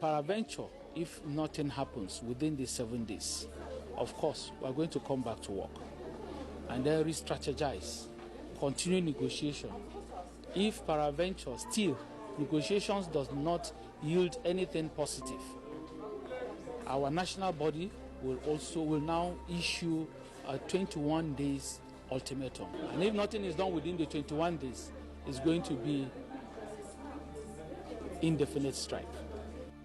Peradventure, if nothing happens within these 7 days, of course, we are going to come back to work and then re-strategize, continue negotiation. If peradventure still negotiations does not yield anything positive, our national body will now issue a 21 days ultimatum. And if nothing is done within the 21 days, it's going to be indefinite strike.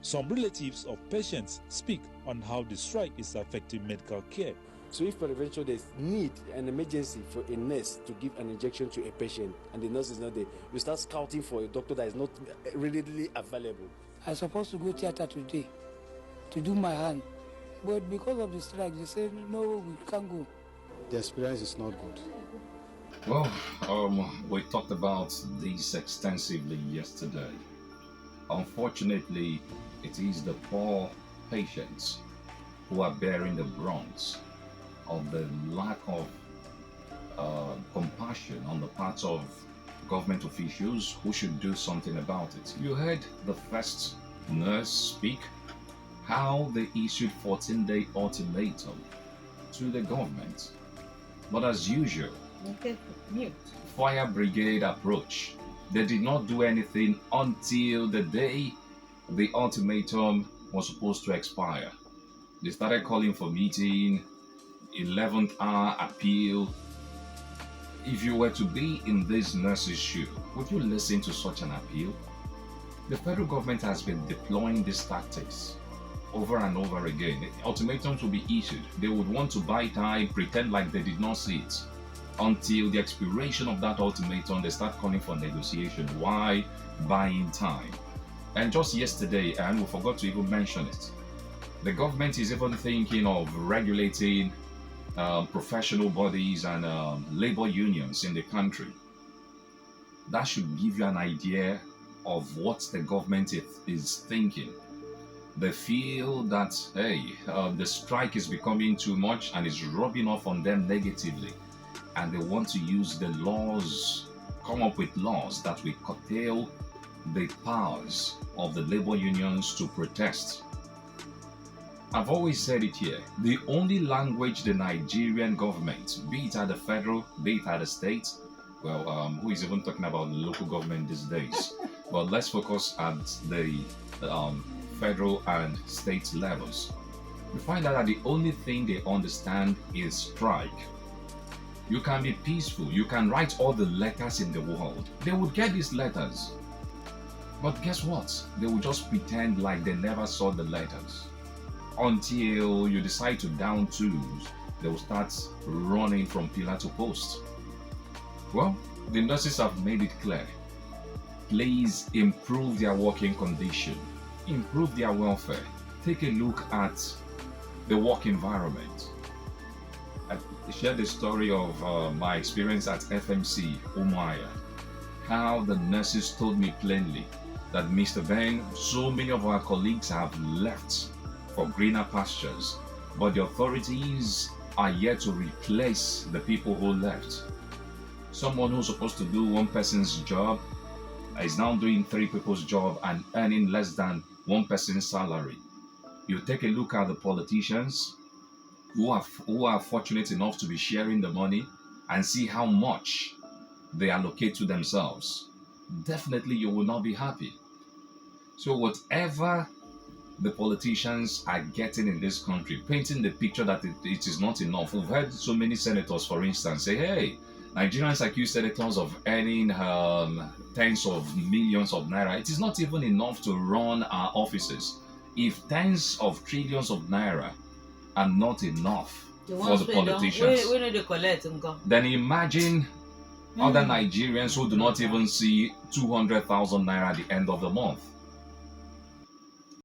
Some relatives of patients speak on how the strike is affecting medical care. So if peradventure there's need, an emergency for a nurse to give an injection to a patient and the nurse is not there, you start scouting for a doctor that is not readily available. I was supposed to go theater today to do my hand, but because of the strike, they said, no, we can't go. The experience is not good. Well, we talked about this extensively yesterday. Unfortunately, it is the poor patients who are bearing the brunt of the lack of compassion on the part of government officials who should do something about it. You heard the first nurse speak, how they issued 14-day ultimatum to the government. But as usual, fire brigade approach. They did not do anything until the day the ultimatum was supposed to expire. They started calling for meeting, 11th hour appeal. If you were to be in this nurse's shoe, would you listen to such an appeal? The federal government has been deploying these tactics over and over again. Ultimatums will be issued. They would want to buy time, pretend like they did not see it. Until the expiration of that ultimatum, they start calling for negotiation. Why? Buying time. And just yesterday, and we forgot to even mention it, the government is even thinking of regulating professional bodies and labor unions in the country. That should give you an idea of what the government is thinking. They feel that, hey, the strike is becoming too much and is rubbing off on them negatively. And they want to use the laws, come up with laws that will curtail the powers of the labor unions to protest. I've always said it here, the only language the Nigerian government, be it at the federal, be it at the state, well, who is even talking about the local government these days? But let's focus at the federal and state levels. We find out that the only thing they understand is strike. You can be peaceful, you can write all the letters in the world. They would get these letters. But guess what? They will just pretend like they never saw the letters. Until you decide to down tools, they will start running from pillar to post. Well, the nurses have made it clear. Please improve their working condition, improve their welfare. Take a look at the work environment. I shared the story of my experience at FMC Umuahia, how the nurses told me plainly that, Mr. Ben, so many of our colleagues have left for greener pastures, but the authorities are yet to replace the people who left. Someone who's supposed to do one person's job is now doing 3 people's job and earning less than one person's salary. You take a look at the politicians who are fortunate enough to be sharing the money and see how much they allocate to themselves. Definitely you will not be happy. So whatever the politicians are getting in this country, painting the picture that it is not enough. We've heard so many senators, for instance, say, hey, Nigerians accuse senators of earning tens of millions of naira. It is not even enough to run our offices. If tens of trillions of naira are not enough for the politicians, then imagine other Nigerians who do not even see 200,000 naira at the end of the month.